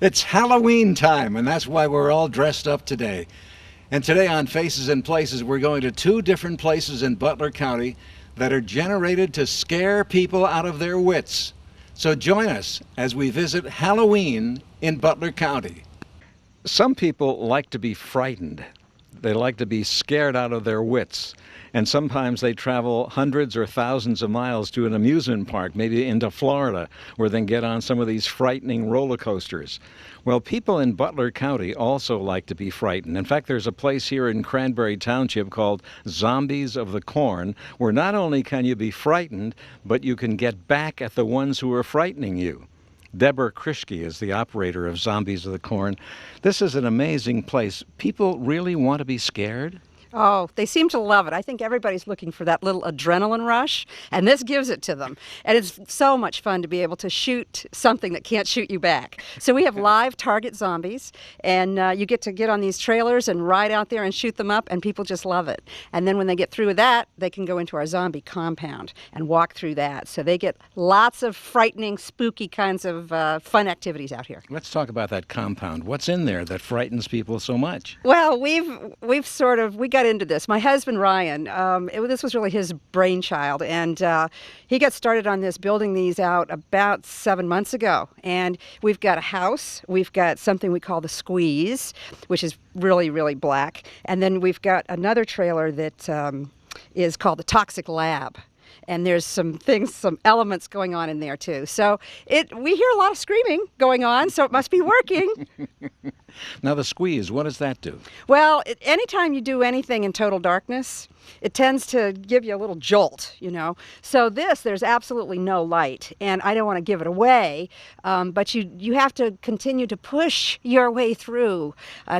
It's Halloween time, and that's why we're all dressed up today. And today on Faces and Places, we're going to two different places in Butler County that are generated to scare people out of their wits. So join us as we visit Halloween in Butler County. Some people like to be frightened. They like to be scared out of their wits. And sometimes they travel hundreds or thousands of miles to an amusement park, maybe into Florida, where they can get on some of these frightening roller coasters. Well, people in Butler County also like to be frightened. In fact, there's a place here in Cranberry Township called Zombies of the Corn, where not only can you be frightened, but you can get back at the ones who are frightening you. Deborah Krishke is the operator of Zombies of the Corn. This is an amazing place. People really want to be scared? Oh, they seem to love it. I think everybody's looking for that little adrenaline rush, and this gives it to them. And it's so much fun to be able to shoot something that can't shoot you back. So we have live target zombies, and you get to get on these trailers and ride out there and shoot them up, and people just love it. And then when they get through with that, they can go into our zombie compound and walk through that. So they get lots of frightening, spooky kinds of fun activities out here. Let's talk about that compound. What's in there that frightens people so much? Well, we got into this. My husband, Ryan, this was really his brainchild, and he got started on this, building these out about 7 months ago. And we've got a house, we've got something we call the Squeeze, which is really, really black, and then we've got another trailer that is called the Toxic Lab. And there's some elements going on in there too. So we hear a lot of screaming going on, so it must be working. Now the Squeeze, what does that do? Well, anytime you do anything in total darkness, it tends to give you a little jolt, you know. So there's absolutely no light, and I don't want to give it away, but you have to continue to push your way through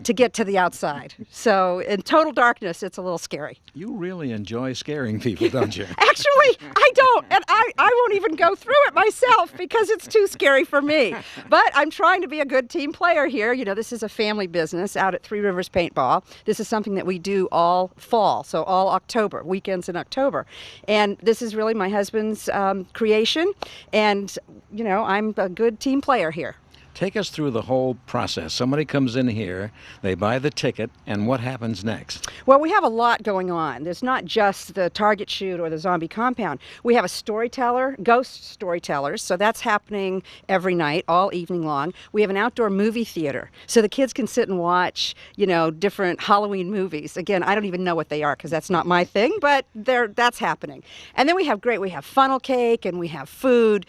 to get to the outside. So in total darkness, it's a little scary. You really enjoy scaring people, don't you? Actually, I don't, and I won't even go through it myself because it's too scary for me. But I'm trying to be a good team player here. You know, this is a family business out at Three Rivers Paintball. This is something that we do all fall, so all October, weekends in October. And this is really my husband's creation, and, you know, I'm a good team player here. Take us through the whole process. Somebody comes in here, they buy the ticket, and what happens next? Well, we have a lot going on. There's not just the target shoot or the zombie compound. We have a storyteller, ghost storytellers, so that's happening every night, all evening long. We have an outdoor movie theater, so the kids can sit and watch, you know, different Halloween movies. Again, I don't even know what they are because that's not my thing, but that's happening. And then we have funnel cake, and we have food.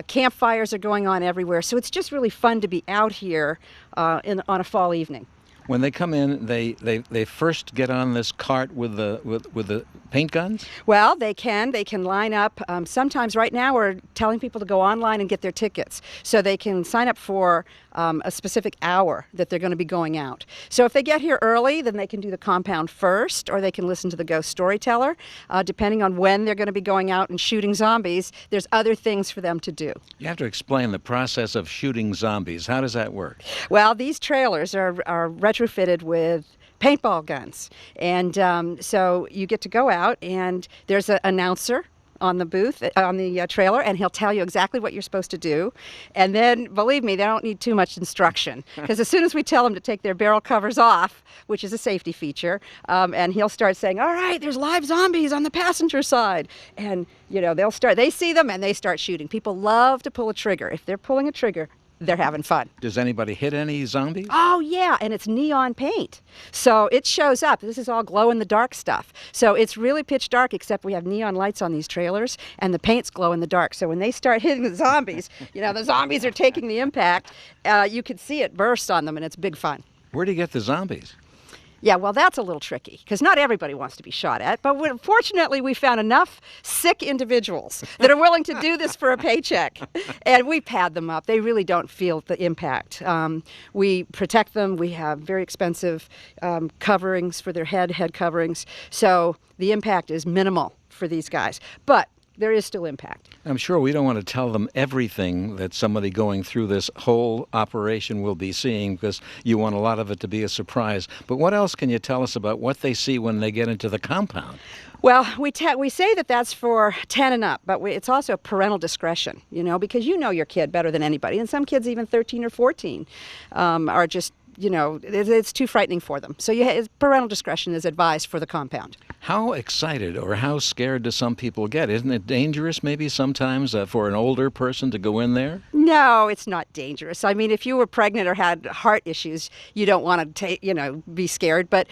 Campfires are going on everywhere, so it's just really fun to be out here on a fall evening. When they come in, they first get on this cart with the paint guns? Well, they can line up. Sometimes right now we're telling people to go online and get their tickets, so they can sign up for a specific hour that they're going to be going out. So if they get here early, then they can do the compound first, or they can listen to the ghost storyteller. Depending on when they're going to be going out and shooting zombies, there's other things for them to do. You have to explain the process of shooting zombies. How does that work? Well, these trailers are retrofitted with paintball guns, and so you get to go out, and there's an announcer on the booth, on the trailer, and he'll tell you exactly what you're supposed to do. And then, believe me, they don't need too much instruction, because as soon as we tell them to take their barrel covers off, which is a safety feature, and he'll start saying, all right, there's live zombies on the passenger side, and you know, they see them and they start shooting. People love to pull a trigger. If they're pulling a trigger, they're having fun. Does anybody hit any zombies? Oh, yeah, and it's neon paint. So it shows up. This is all glow-in-the-dark stuff. So it's really pitch dark, except we have neon lights on these trailers, and the paint's glow-in-the-dark. So when they start hitting the zombies, you know, the zombies are taking the impact. You can see it burst on them, and it's big fun. Where do you get the zombies? Yeah, well, that's a little tricky, because not everybody wants to be shot at, but fortunately we found enough sick individuals that are willing to do this for a paycheck, and we pad them up. They really don't feel the impact. We protect them. We have very expensive coverings for their head coverings, so the impact is minimal for these guys. But there is still impact. I'm sure we don't want to tell them everything that somebody going through this whole operation will be seeing, because you want a lot of it to be a surprise. But what else can you tell us about what they see when they get into the compound? Well, we say that that's for 10 and up, but it's also parental discretion, because you know your kid better than anybody. And some kids, even 13 or 14, are just, it's too frightening for them. So parental discretion is advised for the compound. How excited or how scared do some people get? Isn't it dangerous maybe sometimes for an older person to go in there? No, it's not dangerous. I mean, if you were pregnant or had heart issues, you don't want to be scared. But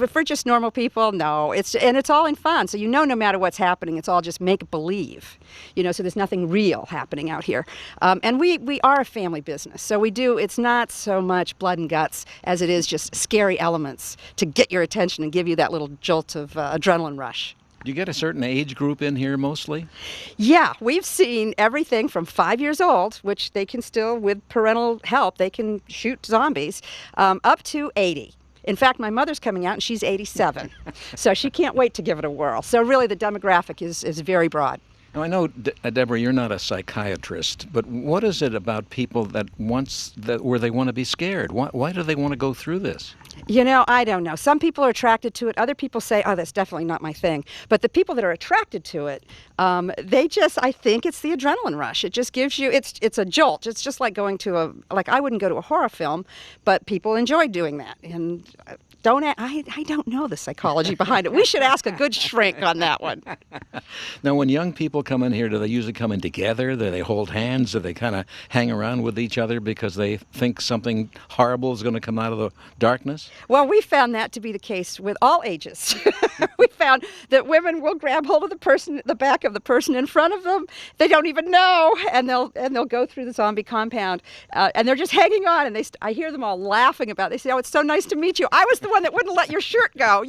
for just normal people, no. It's all in fun. So no matter what's happening, it's all just make believe. So there's nothing real happening out here. And we are a family business, so it's not so much blood and guts as it is just scary elements to get your attention and give you that little jolt of adrenaline rush. Do you get a certain age group in here mostly? Yeah, we've seen everything from 5 years old, which they can still, with parental help, they can shoot zombies, up to 80. In fact, my mother's coming out, and she's 87, so she can't wait to give it a whirl. So really, the demographic is very broad. Now, I know, Deborah, you're not a psychiatrist, but what is it about people where they want to be scared? Why do they want to go through this? I don't know. Some people are attracted to it. Other people say, oh, that's definitely not my thing. But the people that are attracted to it, I think it's the adrenaline rush. It just gives you, it's a jolt. It's just like going to I wouldn't go to a horror film, but people enjoy doing that. And I don't know the psychology behind it. We should ask a good shrink on that one. Now, when young people come in here, do they usually come in together? Do they hold hands? Do they kind of hang around with each other because they think something horrible is going to come out of the darkness? Well, we found that to be the case with all ages. We found that women will grab hold of the back of the person in front of them. They don't even know, and they'll go through the zombie compound, and they're just hanging on. And I hear them all laughing about it. They say, "Oh, it's so nice to meet you. I was the one that wouldn't let your shirt go."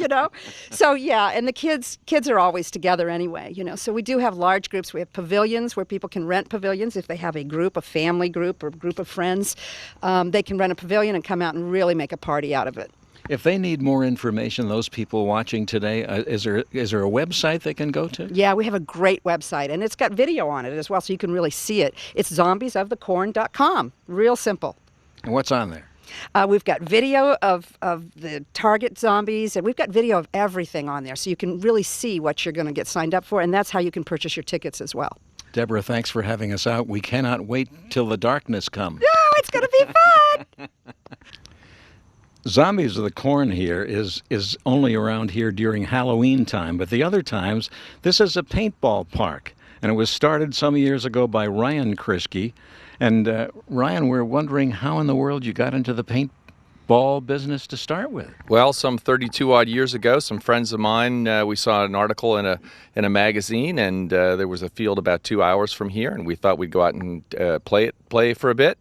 So yeah, and the kids are always together anyway. So we do have large groups. We have pavilions where people can rent pavilions if they have a family group or a group of friends. They can rent a pavilion and come out and really make a party out of it. If they need more information, those people watching today, is there a website they can go to? Yeah, we have a great website, and it's got video on it as well, so you can really see it. It's zombiesofthecorn.com. Real simple. And what's on there? We've got video of the target zombies, and we've got video of everything on there, so you can really see what you're going to get signed up for, and that's how you can purchase your tickets as well. Deborah, thanks for having us out. We cannot wait till the darkness comes. No, it's going to be fun! Zombies of the Corn here is only around here during Halloween time, but the other times, this is a paintball park, and it was started some years ago by Ryan Krischke. And Ryan, we're wondering how in the world you got into the paintball business to start with. Well, some 32 odd years ago, some friends of mine, we saw an article in a magazine, and there was a field about 2 hours from here, and we thought we'd go out and play for a bit.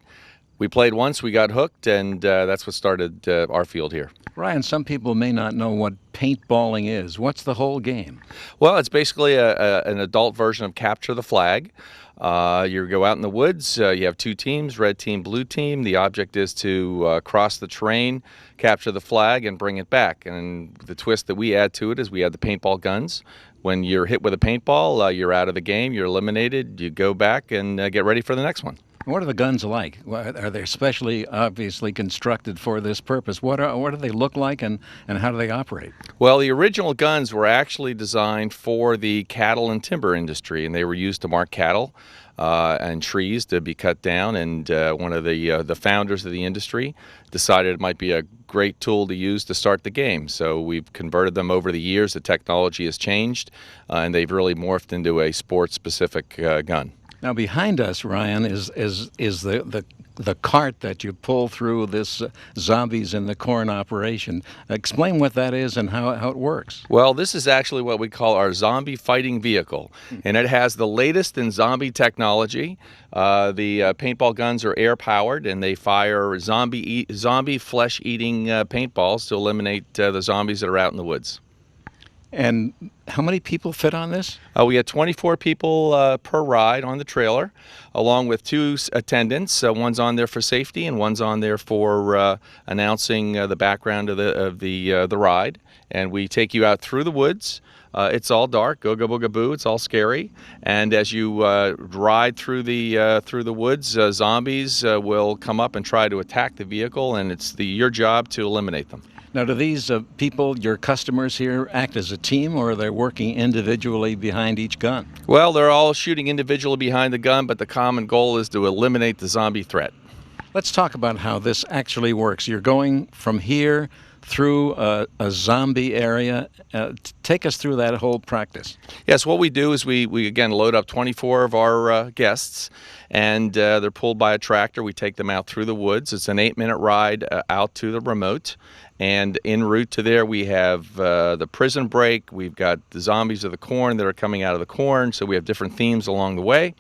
We played once, we got hooked, and that's what started our field here. Ryan, some people may not know what paintballing is. What's the whole game? Well, it's basically an adult version of Capture the Flag. You go out in the woods, you have two teams, red team, blue team. The object is to cross the terrain, capture the flag, and bring it back. And the twist that we add to it is we add the paintball guns. When you're hit with a paintball, you're out of the game, you're eliminated, you go back and get ready for the next one. What are the guns like? Are they specially, obviously, constructed for this purpose? What do they look like, and how do they operate? Well, the original guns were actually designed for the cattle and timber industry, and they were used to mark cattle and trees to be cut down. And one of the founders of the industry decided it might be a great tool to use to start the game. So we've converted them over the years. The technology has changed, and they've really morphed into a sports-specific gun. Now, behind us, Ryan, is the cart that you pull through this Zombies in the Corn operation. Explain what that is and how it works. Well, this is actually what we call our zombie fighting vehicle, and it has the latest in zombie technology. The paintball guns are air-powered, and they fire zombie flesh-eating paintballs to eliminate the zombies that are out in the woods. And how many people fit on this? We had 24 people per ride on the trailer, along with two attendants. One's on there for safety, and one's on there for announcing the background of the ride. And we take you out through the woods. It's all dark, go booga boo. It's all scary. And as you ride through the woods, zombies will come up and try to attack the vehicle, and it's your job to eliminate them. Now, do these people, your customers here, act as a team, or are they working individually behind each gun? Well, they're all shooting individually behind the gun, but the common goal is to eliminate the zombie threat. Let's talk about how this actually works. You're going from here through a zombie area. Take us through that whole practice. Yes, what we do is we again load up 24 of our guests, and they're pulled by a tractor. We take them out through the woods. It's an 8-minute ride out to the remote. And en route to there, we have the prison break. We've got the zombies of the corn that are coming out of the corn. So we have different themes along the way.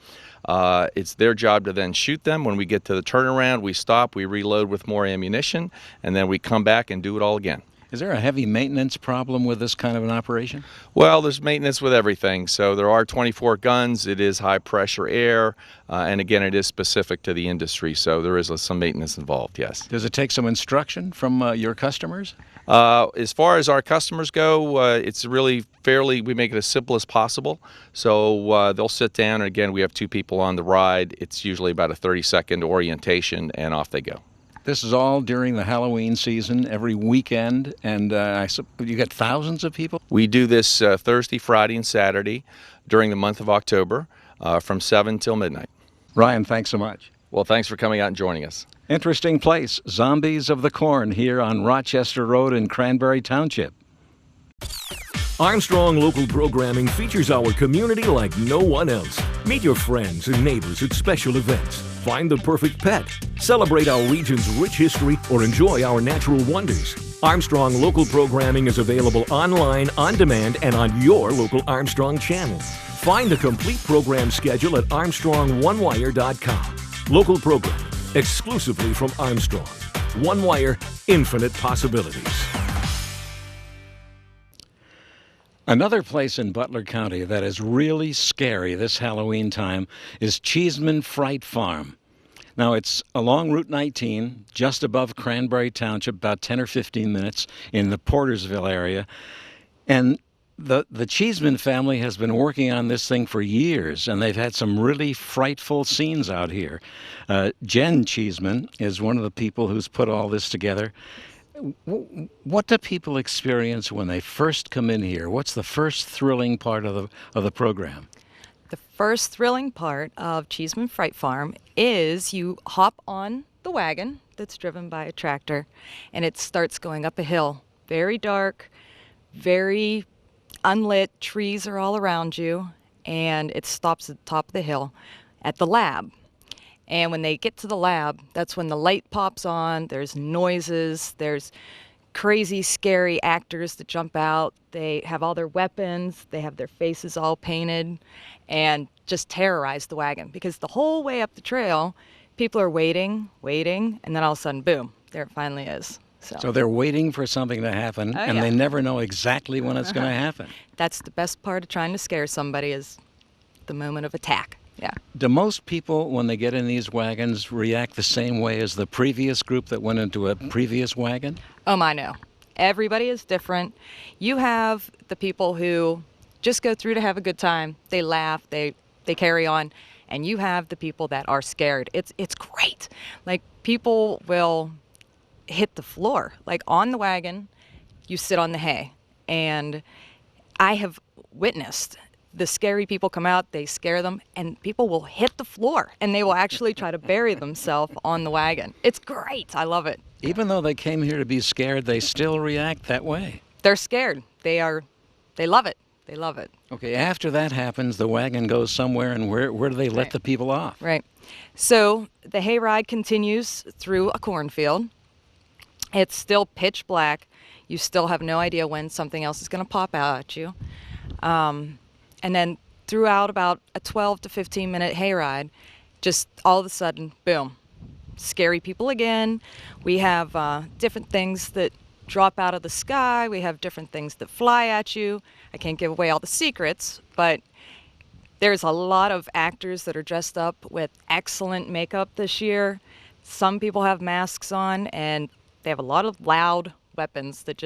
It's their job to then shoot them. When we get to the turnaround, we stop, we reload with more ammunition, and then we come back and do it all again. Is there a heavy maintenance problem with this kind of an operation? Well, there's maintenance with everything. So there are 24 guns. It is high pressure air. And again, it is specific to the industry. So there is some maintenance involved, yes. Does it take some instruction from your customers? As far as our customers go, it's really we make it as simple as possible. So they'll sit down, and again, we have 2 people on the ride. It's usually about a 30-second orientation, and off they go. This is all during the Halloween season, every weekend, and you get thousands of people? We do this Thursday, Friday, and Saturday during the month of October from 7 till midnight. Ryan, thanks so much. Well, thanks for coming out and joining us. Interesting place, Zombies of the Corn, here on Rochester Road in Cranberry Township. Armstrong Local Programming features our community like no one else. Meet your friends and neighbors at special events. Find the perfect pet. Celebrate our region's rich history or enjoy our natural wonders. Armstrong Local Programming is available online, on demand, and on your local Armstrong channel. Find the complete program schedule at ArmstrongOneWire.com. Local programming, exclusively from Armstrong. One Wire, infinite possibilities. Another place in Butler County that is really scary this Halloween time is Cheeseman Fright Farm. Now, it's along Route 19, just above Cranberry Township, about 10 or 15 minutes in the Portersville area. And the Cheeseman family has been working on this thing for years, and they've had some really frightful scenes out here. Jen Cheeseman is one of the people who's put all this together. What do people experience when they first come in here? What's the first thrilling part of the program? The first thrilling part of Cheeseman Fright Farm is you hop on the wagon that's driven by a tractor, and it starts going up a hill. Very dark, very unlit, trees are all around you, and it stops at the top of the hill at the lab. And when they get to the lab, that's when the light pops on, there's noises, there's crazy, scary actors that jump out. They have all their weapons, they have their faces all painted, and just terrorize the wagon. Because the whole way up the trail, people are waiting, and then all of a sudden, boom, there it finally is. So they're waiting for something to happen, and they never know exactly when it's going to happen. That's the best part of trying to scare somebody, is the moment of attack. Yeah. Do most people, when they get in these wagons, react the same way as the previous group that went into a previous wagon? Oh, my, no. Everybody is different. You have the people who just go through to have a good time. They laugh, they carry on. And you have the people that are scared. It's great. Like, people will hit the floor. Like, on the wagon, you sit on the hay. And I have witnessed the scary people come out, they scare them, and people will hit the floor, and they will actually try to bury themselves on the wagon. It's great. I love it. Even though they came here to be scared, they still react that way. They're scared. They love it. They love it. Okay, after that happens, the wagon goes somewhere, and where do they let the people off? Right. So the hayride continues through a cornfield. It's still pitch black. You still have no idea when something else is going to pop out at you. And then throughout about a 12 to 15 minute hayride, just all of a sudden, boom, scary people again. We have different things that drop out of the sky. We have different things that fly at you. I can't give away all the secrets, but there's a lot of actors that are dressed up with excellent makeup this year. Some people have masks on, and they have a lot of loud weapons that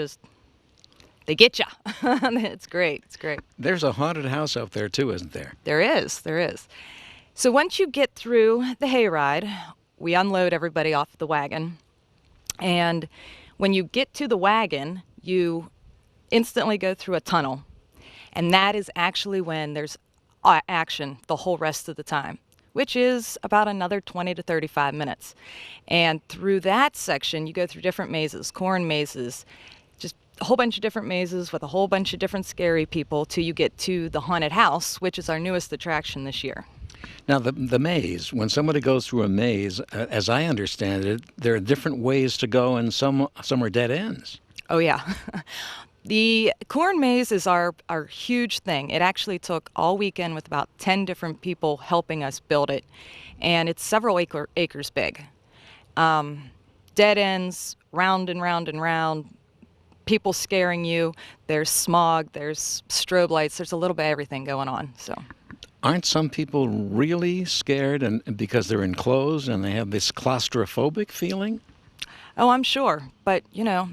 they get you. It's great. It's great. There's a haunted house up there too, isn't there? There is. There is. So once you get through the hayride, we unload everybody off the wagon. And when you get to the wagon, you instantly go through a tunnel. And that is actually when there's action the whole rest of the time, which is about another 20 to 35 minutes. And through that section, you go through different mazes, corn mazes, just a whole bunch of different mazes with a whole bunch of different scary people till you get to the haunted house, which is our newest attraction this year. Now, the maze, when somebody goes through a maze, as I understand it, there are different ways to go, and some are dead ends. Oh, yeah. The corn maze is our huge thing. It actually took all weekend with about 10 different people helping us build it, and it's several acres big. Dead ends, round and round and round, people scaring you. There's smog, there's strobe lights, there's a little bit of everything going on. So, aren't some people really scared and because they're enclosed and they have this claustrophobic feeling? oh, I'm sure, but you know,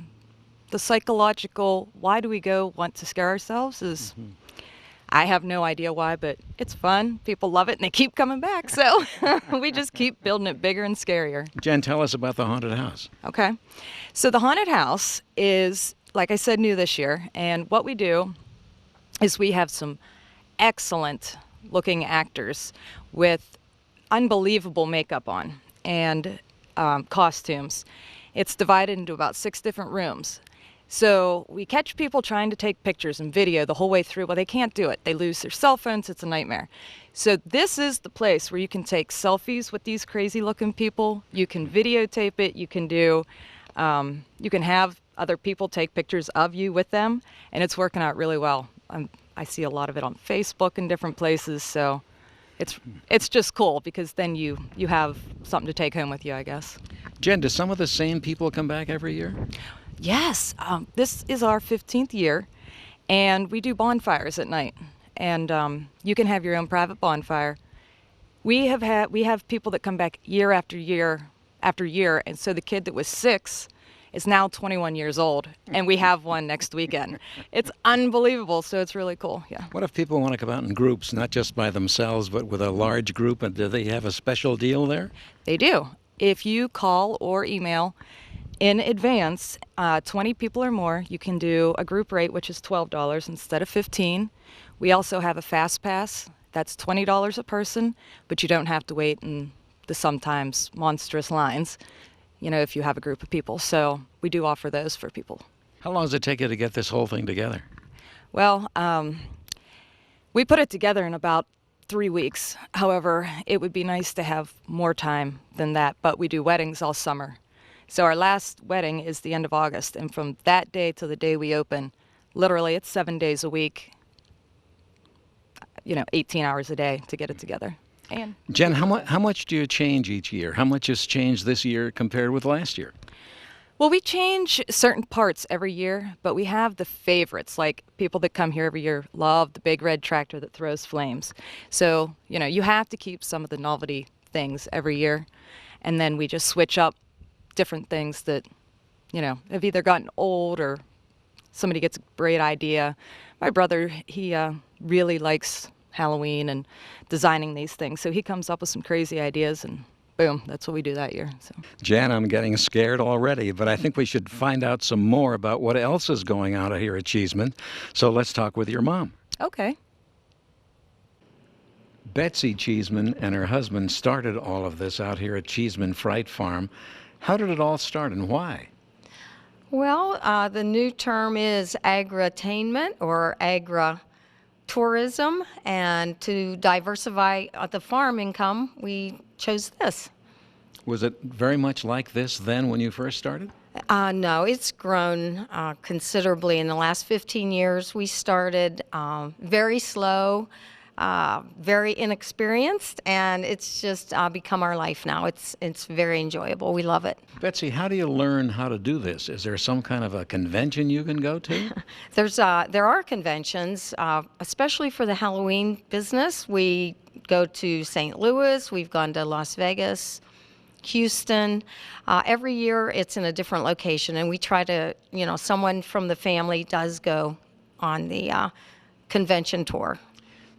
the psychological why do we go want to scare ourselves is I have no idea why, but it's fun. People love it and they keep coming back. So we just keep building it bigger and scarier. Jen, tell us about the haunted house. Okay. So the haunted house is, like I said, new this year. And what we do is we have some excellent looking actors with unbelievable makeup on and costumes. It's divided into about 6 different rooms. So we catch people trying to take pictures and video the whole way through. Well, they can't do it. They lose their cell phones. It's a nightmare. So this is the place where you can take selfies with these crazy looking people. You can videotape it. You can do, you can have other people take pictures of you with them. And it's working out really well. I see a lot of it on Facebook and different places. So it's just cool because then you have something to take home with you, I guess. Jen, do some of the same people come back every year? Yes, this is our 15th year, and we do bonfires at night, and you can have your own private bonfire. We have people that come back year after year after year, and so the kid that was 6 is now 21 years old, and we have one next weekend. It's unbelievable, so it's really cool. Yeah. What if people want to come out in groups, not just by themselves, but with a large group? And do they have a special deal there? They do. If you call or email in advance, 20 people or more, you can do a group rate, which is $12 instead of $15. We also have a fast pass. That's $20 a person, but you don't have to wait in the sometimes monstrous lines, you know, if you have a group of people. So we do offer those for people. How long does it take you to get this whole thing together? Well, we put it together in about 3 weeks. However, it would be nice to have more time than that, but we do weddings all summer. So our last wedding is the end of August, and from that day to the day we open, literally it's 7 days a week, 18 hours a day to get it together. And Jen, how much do you change each year? How much has changed this year compared with last year? well, we change certain parts every year, but we have the favorites, like people that come here every year love the big red tractor that throws flames. So, you have to keep some of the novelty things every year, and then we just switch up different things that, have either gotten old or somebody gets a great idea. My brother, he really likes Halloween and designing these things, so he comes up with some crazy ideas, and boom, that's what we do that year. So. Jan, I'm getting scared already, but I think we should find out some more about what else is going on here at Cheeseman. So let's talk with your mom. Okay. Betsy Cheeseman and her husband started all of this out here at Cheeseman Fright Farm. How did it all start and why? Well, the new term is agri-tainment or agri-tourism, and to diversify the farm income, we chose this. Was it very much like this then when you first started? No, it's grown considerably in the last 15 years. We started very slow, very inexperienced, and it's just become our life now. It's very enjoyable. We love it. Betsy, how do you learn how to do this? Is there some kind of a convention you can go to? There are conventions, especially for the Halloween business. We go to St. Louis. We've gone to Las Vegas, Houston. Every year it's in a different location, and we try to, someone from the family does go on the convention tour.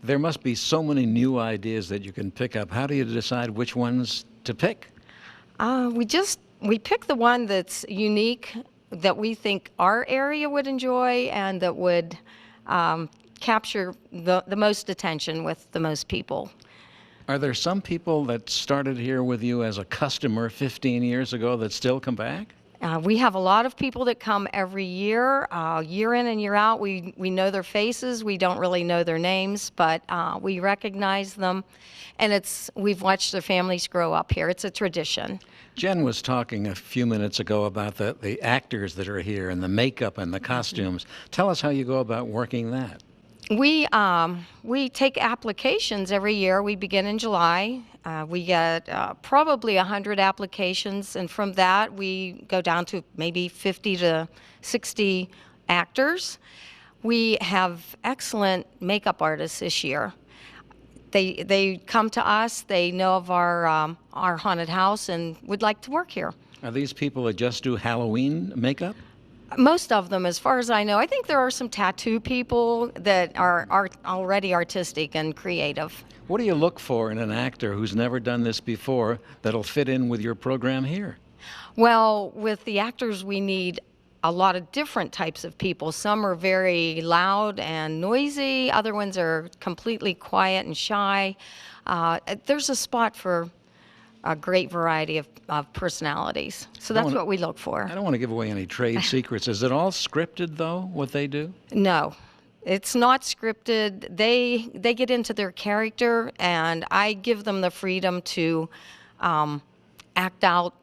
There must be so many new ideas that you can pick up. How do you decide which ones to pick? We pick the one that's unique, that we think our area would enjoy, and that would capture the most attention with the most people. Are there some people that started here with you as a customer 15 years ago that still come back? We have a lot of people that come every year, year in and year out. We know their faces. We don't really know their names, but we recognize them, and we've watched their families grow up here. It's a tradition. Jen was talking a few minutes ago about the actors that are here and the makeup and the costumes. Tell us how you go about working that. We take applications every year. We begin in July. We get probably 100 applications, and from that we go down to maybe 50 to 60 actors. We have excellent makeup artists this year. They come to us. They know of our haunted house and would like to work here. Are these people that just do Halloween makeup? Most of them, as far as I know. I think there are some tattoo people that are already artistic and creative. What do you look for in an actor who's never done this before that'll fit in with your program here? Well, with the actors, we need a lot of different types of people. Some are very loud and noisy. Other ones are completely quiet and shy. There's a spot for a great variety of personalities. So that's what we look for. I don't want to give away any trade secrets. Is it all scripted, though, what they do? No. It's not scripted. They get into their character, and I give them the freedom to act out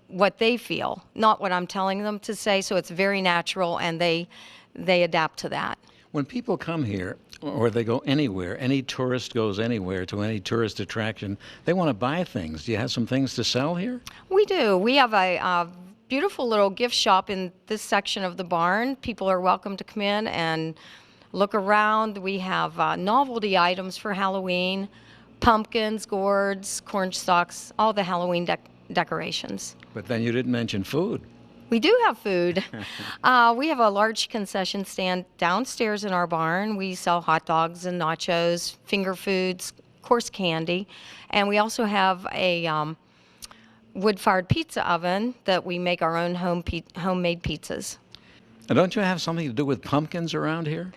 what they feel, not what I'm telling them to say. So it's very natural, and they adapt to that. When people come here, or they go anywhere, any tourist goes anywhere to any tourist attraction, they want to buy things. Do you have some things to sell here? We do. We have a beautiful little gift shop in this section of the barn. People are welcome to come in and look around. We have novelty items for Halloween, pumpkins, gourds, corn stalks, all the Halloween decorations. But then you didn't mention food. We do have food. We have a large concession stand downstairs in our barn. We sell hot dogs and nachos, finger foods, coarse candy, and we also have a wood-fired pizza oven that we make our own homemade pizzas. Now, don't you have something to do with pumpkins around here?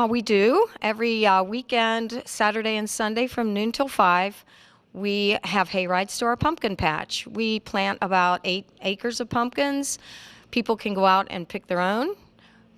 We do. Every weekend, Saturday and Sunday from noon till 5, we have hay rides to our pumpkin patch. We plant about 8 acres of pumpkins. People can go out and pick their own,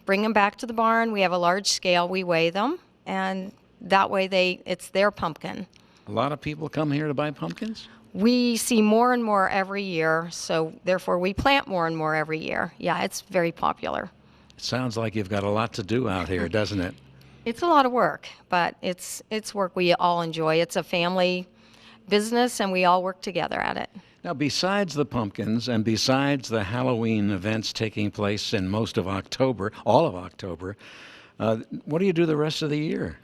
bring them back to the barn. We have a large scale. We weigh them, and that way it's their pumpkin. A lot of people come here to buy pumpkins? We see more and more every year, so therefore we plant more and more every year. Yeah, it's very popular. It sounds like you've got a lot to do out here, doesn't it? It's a lot of work, but it's work we all enjoy. It's a family business, and we all work together at it. Now, besides the pumpkins and besides the Halloween events taking place in most of October, all of October, what do you do the rest of the year?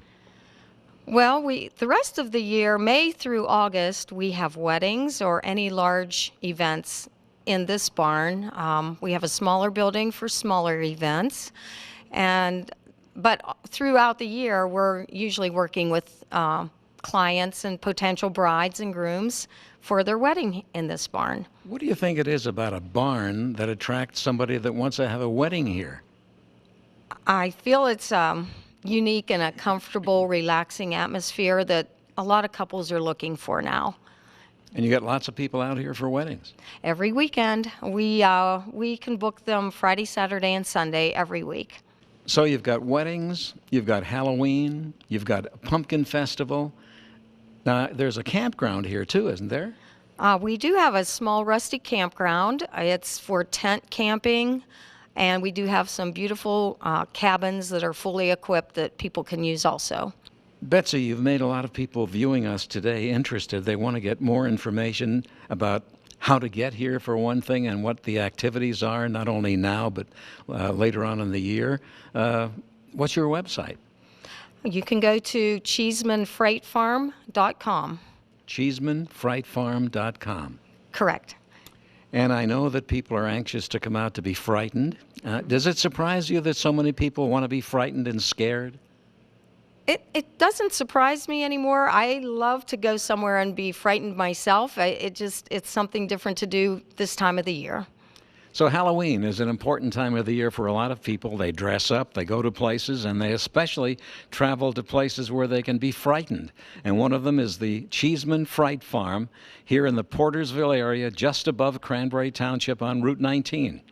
Well, the rest of the year, May through August, we have weddings or any large events in this barn. We have a smaller building for smaller events, but throughout the year, we're usually working with clients and potential brides and grooms for their wedding in this barn. What do you think it is about a barn that attracts somebody that wants to have a wedding here? I feel it's unique and a comfortable, relaxing atmosphere that a lot of couples are looking for now. And you got lots of people out here for weddings? Every weekend. We can book them Friday, Saturday, and Sunday every week. So you've got weddings, you've got Halloween, you've got a pumpkin festival. Now, there's a campground here too, isn't there? We do have a small rustic campground. It's for tent camping, and we do have some beautiful cabins that are fully equipped that people can use also. Betsy, you've made a lot of people viewing us today interested. They want to get more information about how to get here, for one thing, and what the activities are, not only now, but later on in the year. What's your website? You can go to cheesemanfrightfarm.com. cheesemanfrightfarm.com. Correct. And I know that people are anxious to come out to be frightened. Does it surprise you that so many people want to be frightened and scared? It doesn't surprise me anymore. I love to go somewhere and be frightened myself. It's something different to do this time of the year. So Halloween is an important time of the year for a lot of people. They dress up, they go to places, and they especially travel to places where they can be frightened. And one of them is the Cheeseman Fright Farm here in the Portersville area, just above Cranberry Township on Route 19.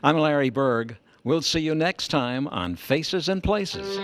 I'm Larry Berg. We'll see you next time on Faces and Places.